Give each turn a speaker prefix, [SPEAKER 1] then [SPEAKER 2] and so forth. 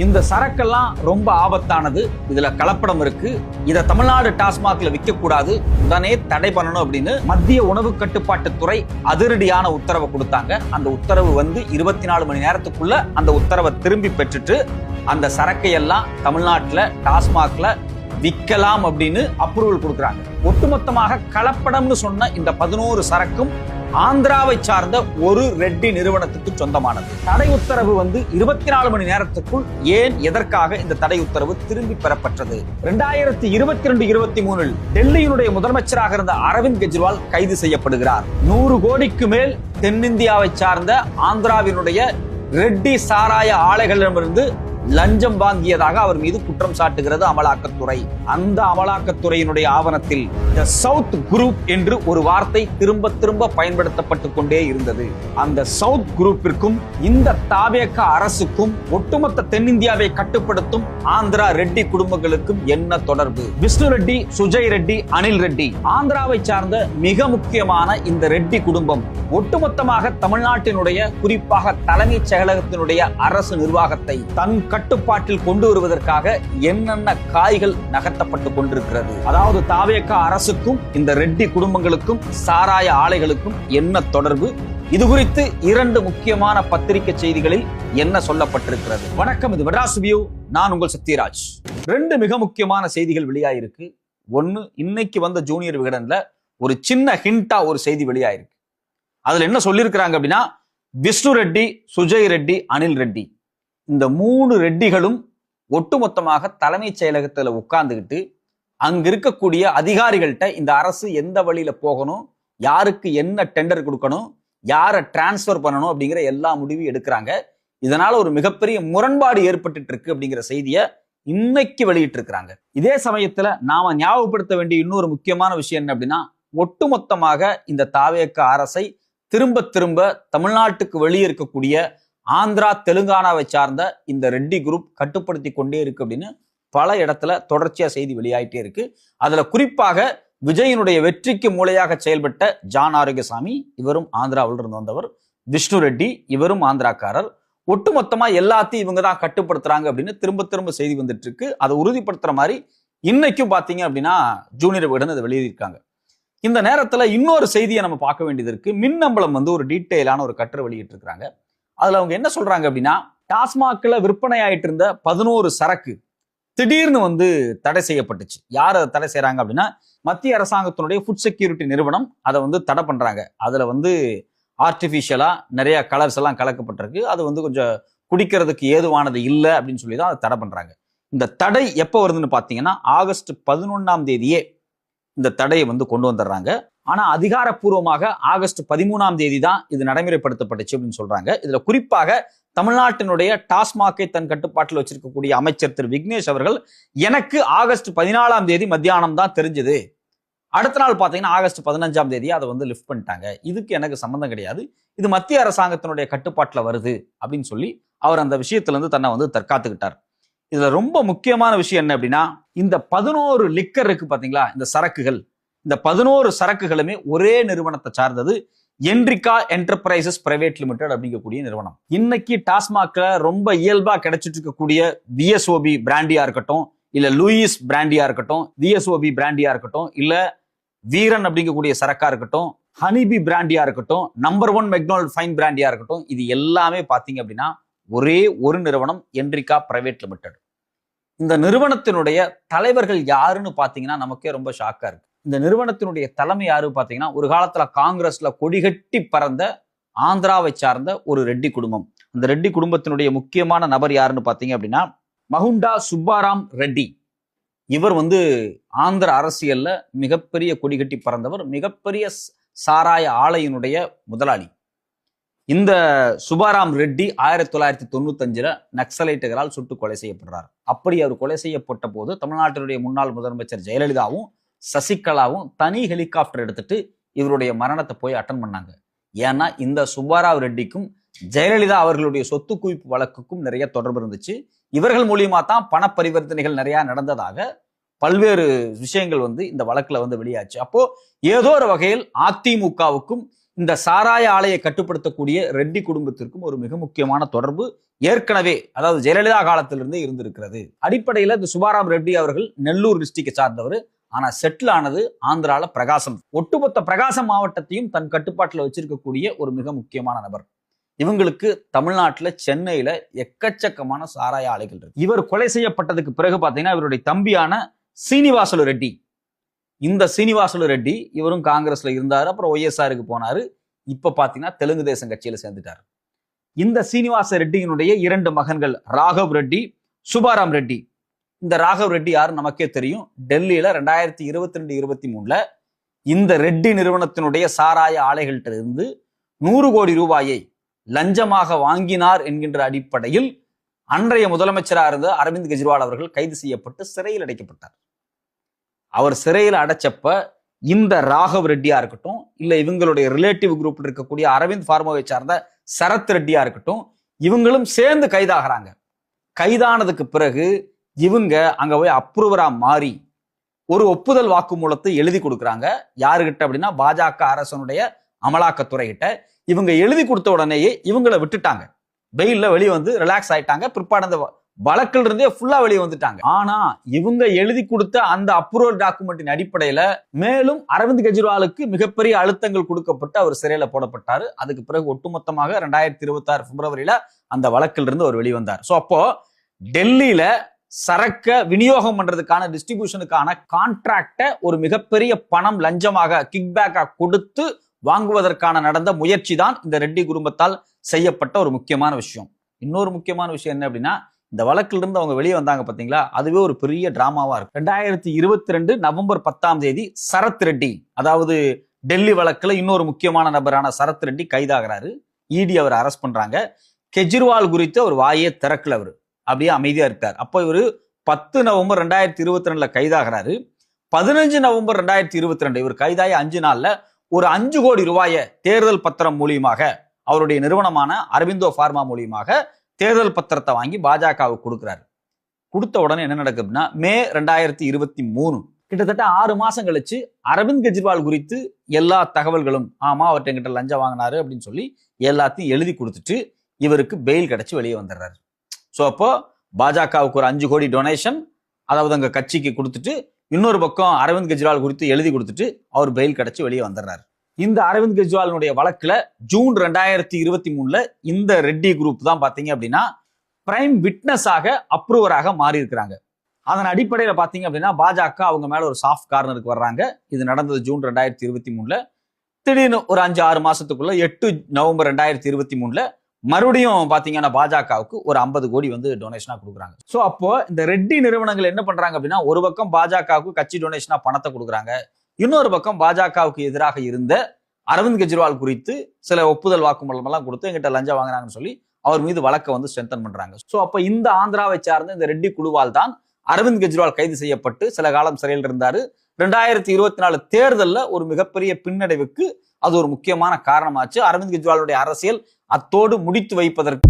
[SPEAKER 1] இந்த சரக்கெல்லாம் ரொம்ப ஆபத்தானது, இதுல கலப்படம் இருக்கு, இத தமிழ்நாடு டாஸ்மாக்ல விற்க கூடாது, உடனே தடை பண்ணணும் அப்படின்னு மத்திய உணவு கட்டுப்பாட்டுத்துறை அதிரடியான உத்தரவை கொடுத்தாங்க. அந்த உத்தரவு 24 மணி நேரத்துக்குள்ள அந்த உத்தரவை திரும்பி பெற்றுட்டு அந்த சரக்கை எல்லாம் தமிழ்நாட்டுல டாஸ்மாக்ல விற்கலாம் அப்படின்னு அப்ரூவல் கொடுக்குறாங்க. ஒட்டுமொத்தமாக கலப்படம்னு சொன்ன இந்த 11 சரக்கும் ஆந்திராவை சார்ந்த ஒரு ரெட்டி நிறுவனத்துக்கு சொந்தமானது. தடை உத்தரவு 24 மணி நேரத்துக்குள் ஏன் எதற்காக இந்த தடை உத்தரவு திரும்பி பெறப்பட்டது? 2022-23 டெல்லியினுடைய முதலமைச்சராக இருந்த அரவிந்த் கெஜ்ரிவால் கைது செய்யப்படுகிறார். 100 கோடிக்கு மேல் தென்னிந்தியாவை சார்ந்த ஆந்திராவினுடைய ரெட்டி சாராய ஆலைகளிடமிருந்து லஞ்சம் வாங்கியதாக அவர் மீது குற்றம் சாட்டுகிறது அமலாக்கத்துறை. அந்த அமலாக்கத்துறையினுடைய ஆவணத்தில் தி சவுத் குரூப் என்று ஒரு வார்த்தை திரும்ப திரும்ப பயன்படுத்தப்பட்டு கொண்டே இருந்தது. அந்த சவுத் குரூப்பிற்கும் இந்த தாவேக அரசுக்கும் ஒட்டுமொத்த தென்னிந்தியாவை கட்டுப்படுத்தும் ஆந்திரா ரெட்டி குடும்பங்களுக்கும் என்ன தொடர்பு? விஷ்ணு ரெட்டி, சுஜய் ரெட்டி, அனில் ரெட்டி, ஆந்திராவை சார்ந்த மிக முக்கியமான இந்த ரெட்டி குடும்பம் ஒட்டுமொத்தமாக தமிழ்நாட்டினுடைய குறிப்பாக தலைமைச் செயலகத்தினுடைய அரசு நிர்வாகத்தை தன் கட்டுப்பாட்டில் கொண்டு வருவதற்காக என்னென்ன காய்கள் நகர்த்தப்பட்டு கொண்டிருக்கிறது? அதாவது தாவேக அரசுக்கும் இந்த ரெட்டி குடும்பங்களுக்கும் சாராய ஆலைகளுக்கும் என்ன தொடர்பு? இது குறித்து 2 முக்கியமான பத்திரிகை செய்திகளில் என்ன சொல்லப்பட்டிருக்கிறது? வணக்கம், இது மெட்ராஸ் வியூ. நான் உங்கள் சத்யராஜ். 2 மிக முக்கியமான செய்திகள் வெளியாயிருக்கு. ஒன்னு, இன்னைக்கு வந்த ஜூனியர் விகடன்ல ஒரு சின்ன ஹிண்டா ஒரு செய்தி வெளியாயிருக்கு. அதுல என்ன சொல்லியிருக்கிறாங்க அப்படின்னா, விஷ்ணு ரெட்டி, சுஜய் ரெட்டி, அனில் ரெட்டி, இந்த 3 ரெட்டிகளும் ஒட்டுமொத்தமாக தலைமைச் செயலகத்துல உட்கார்ந்துகிட்டு அங்க இருக்கக்கூடிய அதிகாரிகள்கிட்ட இந்த அரசு எந்த வழியில போகணும், யாருக்கு என்ன டெண்டர் கொடுக்கணும், யாரை டிரான்ஸ்பர் பண்ணணும் அப்படிங்கிற எல்லா முடிவும் எடுக்கிறாங்க. இதனால ஒரு மிகப்பெரிய முரண்பாடு ஏற்பட்டு இருக்கு அப்படிங்கிற செய்தியை இன்னைக்கு வெளியிட்டு இருக்கிறாங்க. இதே சமயத்துல நாம ஞாபகப்படுத்த வேண்டிய இன்னொரு முக்கியமான விஷயம் என்ன அப்படின்னா, ஒட்டுமொத்தமாக இந்த தாவேக அரசை திரும்ப திரும்ப தமிழ்நாட்டுக்கு வெளியே இருக்கக்கூடிய ஆந்திரா தெலுங்கானாவை சார்ந்த இந்த ரெட்டி குரூப் கட்டுப்படுத்தி கொண்டே இருக்கு அப்படின்னு பல இடத்துல தொடர்ச்சியா செய்தி வெளியாயிட்டே இருக்கு. அதுல குறிப்பாக விஜயனுடைய வெற்றிக்கு மூளையாக செயல்பட்ட ஜான் ஆரோக்கியசாமி, இவரும் ஆந்திராவில் இருந்து வந்தவர். விஷ்ணு ரெட்டி, இவரும் ஆந்திராக்காரர். ஒட்டுமொத்தமா எல்லாத்தையும் இவங்க தான் கட்டுப்படுத்துறாங்க அப்படின்னு திரும்ப திரும்ப செய்தி வந்துட்டு இருக்கு. அதை உறுதிப்படுத்துற மாதிரி இன்னைக்கும் பாத்தீங்க அப்படின்னா ஜூனியர் விகடன் அதை வெளியிட்டிருக்காங்க. இந்த நேரத்துல இன்னொரு செய்தியை நம்ம பார்க்க வேண்டியது இருக்கு. மின்னம்பலம் ஒரு டீட்டெயிலான ஒரு கட்டுரை வெளியிட்டு இருக்காங்க. அதுல அவங்க என்ன சொல்றாங்க அப்படின்னா, டாஸ்மாக்ல விற்பனை ஆயிட்டு இருந்த 11 சரக்கு திடீர்னு தடை செய்யப்பட்டுச்சு. யார் அதை தடை செய்யறாங்க அப்படின்னா, மத்திய அரசாங்கத்தினுடைய ஃபுட் செக்யூரிட்டி நிறுவனம் அதை தடை பண்றாங்க. அதுல ஆர்டிபிஷியலா நிறைய கலர்ஸ் எல்லாம் கலக்கப்பட்டிருக்கு. அது கொஞ்சம் குடிக்கிறதுக்கு ஏதுவானது இல்லை அப்படின்னு சொல்லி தான் அதை தடை பண்றாங்க. இந்த தடை எப்போ வருதுன்னு பாத்தீங்கன்னா, ஆகஸ்ட் 11ஆம் தேதியே இந்த தடையை கொண்டு வந்துடுறாங்க. ஆனா அதிகாரப்பூர்வமாக ஆகஸ்ட் 13ஆம் தேதி தான் இது நடைமுறைப்படுத்தப்பட்டுச்சு அப்படின்னு சொல்றாங்க. இதுல குறிப்பாக தமிழ்நாட்டினுடைய டாஸ்மாகை தன் கட்டுப்பாட்டில் வச்சிருக்கக்கூடிய அமைச்சர் திரு விக்னேஷ் அவர்கள், எனக்கு ஆகஸ்ட் 14ஆம் தேதி மத்தியானம் தான் தெரிஞ்சது, அடுத்த நாள் பாத்தீங்கன்னா ஆகஸ்ட் 15ஆம் தேதி அதை லிஃப்ட் பண்ணிட்டாங்க, இதுக்கு எனக்கு சம்பந்தம் கிடையாது, இது மத்திய அரசாங்கத்தினுடைய கட்டுப்பாட்டில் வருது அப்படின்னு சொல்லி அவர் அந்த விஷயத்துல இருந்து தன்னை தற்காத்துக்கிட்டார். இதுல ரொம்ப முக்கியமான விஷயம் என்ன அப்படின்னா, இந்த 11 லிக்கர் இருக்கு பாத்தீங்களா, இந்த சரக்குகள், இந்த 11 சரக்குகளுமே ஒரே நிறுவனத்தை சார்ந்தது, என்ரிகா என்டர்பிரைசஸ் பிரைவேட் லிமிடெட் அப்படிங்கக்கூடிய நிறுவனம். இன்னைக்கு டாஸ்மாக்ல ரொம்ப இயல்பா கிடைச்சிட்டு இருக்கக்கூடிய விஎஸ்ஓபி பிராண்டியா இருக்கட்டும், இல்ல லூயிஸ் பிராண்டியா இருக்கட்டும், விஎஸ்ஓபி பிராண்டியா இருக்கட்டும், இல்ல வீரன் அப்படிங்கக்கூடிய சரக்கா இருக்கட்டும், ஹனிபி பிராண்டியா இருக்கட்டும், நம்பர் 1 மெக்டொனால்ட் ஃபைன் பிராண்டியா இருக்கட்டும், இது எல்லாமே பாத்தீங்க அப்படின்னா ஒரே ஒரு நிறுவனம், என்ரிகா பிரைவேட் லிமிடெட். இந்த நிறுவனத்தினுடைய தலைவர்கள் யாருன்னு பாத்தீங்கன்னா நமக்கே ரொம்ப ஷாக்கா இருக்கு. இந்த நிறுவனத்தினுடைய தலைமை யாரு பாத்தீங்கன்னா, ஒரு காலத்துல காங்கிரஸ்ல கொடிகட்டி பறந்த ஆந்திராவை சார்ந்த ஒரு ரெட்டி குடும்பம். அந்த ரெட்டி குடும்பத்தினுடைய முக்கியமான நபர் யாருன்னு பாத்தீங்க அப்படின்னா, மகுண்டா சுப்பாராம் ரெட்டி. இவர் ஆந்திர அரசியல்ல மிகப்பெரிய கொடிகட்டி பறந்தவர், மிகப்பெரிய சாராய ஆலையினுடைய முதலாளி. இந்த சுப்பாராம் ரெட்டி 1995 நக்சலைட்டுகளால் சுட்டு கொலை செய்யப்படுறார். அப்படி அவர் கொலை செய்யப்பட்ட போது தமிழ்நாட்டினுடைய முன்னாள் முதலமைச்சர் ஜெயலலிதாவும் சசிகலாவும் தனி ஹெலிகாப்டர் எடுத்துட்டு இவருடைய மரணத்தை போய் அட்டன் பண்ணாங்க. ஏன்னா இந்த சுப்பாராவ் ரெட்டிக்கும் ஜெயலலிதா அவர்களுடைய சொத்து குவிப்பு வழக்குக்கும் நிறைய தொடர்பு இருந்துச்சு. இவர்கள் மூலியமா தான் பண பரிவர்த்தனைகள் நிறைய நடந்ததாக பல்வேறு விஷயங்கள் இந்த வழக்குல வெளியாச்சு. அப்போ ஏதோ ஒரு வகையில் அதிமுகவுக்கும் இந்த சாராய ஆலையை கட்டுப்படுத்தக்கூடிய ரெட்டி குடும்பத்திற்கும் ஒரு மிக முக்கியமான தொடர்பு ஏற்கனவே, அதாவது ஜெயலலிதா காலத்திலிருந்தே இருந்திருக்கிறது. அடிப்படையில் இந்த சுபாராம் ரெட்டி அவர்கள் நெல்லூர் டிஸ்ட்ரிக்டை சார்ந்தவர். ஆனா செட்டில் ஆனது ஆந்திரால பிரகாசம். ஒட்டுமொத்த பிரகாசம் மாவட்டத்தையும் தன் கட்டுப்பாட்டில் வச்சிருக்கக்கூடிய ஒரு மிக முக்கியமான நபர். இவங்களுக்கு தமிழ்நாட்டில் சென்னையில எக்கச்சக்கமான சாராய ஆலைகள் இருக்கு. இவர் கொலை செய்யப்பட்டதுக்கு பிறகு பாத்தீங்கன்னா இவருடைய தம்பியான சீனிவாசலு ரெட்டி, இந்த சீனிவாசலு ரெட்டி இவரும் காங்கிரஸ்ல இருந்தாரு. அப்புறம் ஒய்எஸ்ஆருக்கு போனாரு. இப்ப பாத்தீங்கன்னா தெலுங்கு தேசம் கட்சியில சேர்ந்துட்டாரு. இந்த சீனிவாச ரெட்டியினுடைய 2 மகன்கள் ராகவ் ரெட்டி, சுபாராம் ரெட்டி. இந்த ராகவ் ரெட்டி யாரு நமக்கே தெரியும். டெல்லியில 2022-23 இந்த ரெட்டி நிறுவனத்தினுடைய சாராய ஆலைகள்கிட்ட இருந்து 100 கோடி ரூபாயை லஞ்சமாக வாங்கினார் என்கின்ற அடிப்படையில் அன்றைய முதலமைச்சராக இருந்த அரவிந்த் கெஜ்ரிவால் அவர்கள் கைது செய்யப்பட்டு சிறையில் அடைக்கப்பட்டார். அவர் சிறையில் அடைச்சப்ப இந்த ராகவ் ரெட்டியா இருக்கட்டும், இல்ல இவங்களுடைய ரிலேட்டிவ் குரூப்ல இருக்கக்கூடிய அரவிந்த் ஃபார்மாவை சார்ந்த சரத் ரெட்டியா இருக்கட்டும், இவங்களும் சேர்ந்து கைதாகிறாங்க. கைதானதுக்கு பிறகு இவங்க அங்க போய் அப்ரூவரா மாறி ஒரு ஒப்புதல் வாக்குமூலத்தை எழுதி கொடுக்குறாங்க. யாருகிட்ட அப்படின்னா பாஜக அரசனுடைய அமலாக்கத்துறை கிட்ட. இவங்க எழுதி கொடுத்த உடனேயே இவங்களை விட்டுட்டாங்க. பெயில்ல வெளியே வந்து ரிலாக்ஸ் ஆயிட்டாங்க. பிற்பாடு அந்த வழக்கில் இருந்தே ஃபுல்லா வெளியே வந்துட்டாங்க. ஆனா இவங்க எழுதி கொடுத்த அந்த அப்ரூவல் டாக்குமெண்டின் அடிப்படையில மேலும் அரவிந்த் கெஜ்ரிவாலுக்கு மிகப்பெரிய அழுத்தங்கள் கொடுக்கப்பட்டு அவர் சிறையில போடப்பட்டாரு. அதுக்கு பிறகு ஒட்டுமொத்தமாக 2026 பிப்ரவரியில அந்த வழக்கில் இருந்து அவர் வெளிவந்தார். சோ அப்போ டெல்லியில சரக்க விநியோகம் பண்றதுக்கான டிஸ்ட்ரிபியூஷனுக்கான கான்ட்ராக்ட ஒரு மிகப்பெரிய பணம் லஞ்சமாக கிக்பேக்கா கொடுத்து வாங்குவதற்கான நடந்த முயற்சி தான் இந்த ரெட்டி குடும்பத்தால் செய்யப்பட்ட ஒரு முக்கியமான விஷயம். இன்னொரு முக்கியமான விஷயம் என்ன அப்படின்னா, இந்த வழக்கில் இருந்து அவங்க வெளியே வந்தாங்க பாத்தீங்களா, அதுவே ஒரு பெரிய டிராமாவா இருக்கு. 2022 நவம்பர் 10 சரத் ரெட்டி, அதாவது டெல்லி வழக்குல இன்னொரு முக்கியமான நபரான சரத் ரெட்டி கைதாகிறாரு. இடி அவர் அரெஸ்ட் பண்றாங்க. கெஜ்ரிவால் குறித்து அவர் வாயே திறக்கல, அவரு அப்படியே அமைதியா இருக்கார். அப்போ இவரு 10 நவம்பர் 2022 கைதாகிறாரு. 15 நவம்பர் 2022 இவர் கைதாகி 5 நாள்ல ஒரு 5 கோடி ரூபாயை தேர்தல் பத்திரம் மூலியமாக அவருடைய நிறுவனமான அரவிந்தோ பார்மா மூலியமாக தேர்தல் பத்திரத்தை வாங்கி பாஜகவுக்கு கொடுக்கிறாரு. கொடுத்த உடனே என்ன நடக்குதுன்னா, மே 2023 கிட்டத்தட்ட 6 மாசம் கழிச்சு அரவிந்த் கெஜ்ரிவால் குறித்து எல்லா தகவல்களும், ஆமா அவர்கிட்ட என்கிட்ட லஞ்சம் வாங்கினாரு அப்படின்னு சொல்லி எல்லாத்தையும் எழுதி கொடுத்துட்டு இவருக்கு பெயில் கிடைச்சு வெளியே வந்துடுறாரு. ஸோ அப்போ பாஜகவுக்கு ஒரு 5 கோடி டொனேஷன், அதாவது அங்க கட்சிக்கு கொடுத்துட்டு, இன்னொரு பக்கம் அரவிந்த் கெஜ்ரிவால் குறித்து எழுதி கொடுத்துட்டு அவர் பெயில் கிடைச்சு வெளியே வந்துடுறாரு. இந்த அரவிந்த் கெஜ்ரிவாலினுடைய வழக்குல ஜூன் 2023 இந்த ரெட்டி குரூப் தான் பாத்தீங்க அப்படின்னா பிரைம் விட்னஸாக அப்ரூவராக மாறி இருக்கிறாங்க. அதன் அடிப்படையில பாத்தீங்க அப்படின்னா பாஜக அவங்க மேல ஒரு சாஃப்ட் கார்னருக்கு வர்றாங்க. இது நடந்தது ஜூன் 2023. திடீர்னு ஒரு 5-6 மாசத்துக்குள்ள 8 நவம்பர் 2023 மறுபடியும் பாத்தீங்கன்னா பாஜகவுக்கு ஒரு 50 கோடி வந்து டொனேஷனா கொடுக்குறாங்க. சோ அப்போ இந்த ரெட்டி நிறுவனங்கள் என்ன பண்றாங்க அப்படின்னா, ஒரு பக்கம் பாஜகவுக்கு கட்சி டொனேஷனா பணத்தை கொடுக்குறாங்க, இன்னொரு பக்கம் பாஜகவுக்கு எதிராக இருந்த அரவிந்த் கெஜ்ரிவால் குறித்து சில ஒப்புதல் வாக்குமூலம் எல்லாம் கொடுத்து எங்கிட்ட லஞ்சம் வாங்கினாங்கன்னு சொல்லி அவர் மீது வழக்கை வந்து ஸ்ட்ரென்தன் பண்றாங்க. சோ அப்ப இந்த ஆந்திராவை சார்ந்த இந்த ரெட்டி குழுவால் தான் அரவிந்த் கெஜ்ரிவால் கைது செய்யப்பட்டு சில காலம் சிறையில் இருந்தாரு. 2024 தேர்தலில் ஒரு மிகப்பெரிய பின்னடைவுக்கு அது ஒரு முக்கியமான காரணமாச்சு. அரவிந்த் கெஜ்ரிவாலுடைய அரசியல் அத்தோடு முடித்து வைப்பதற்கு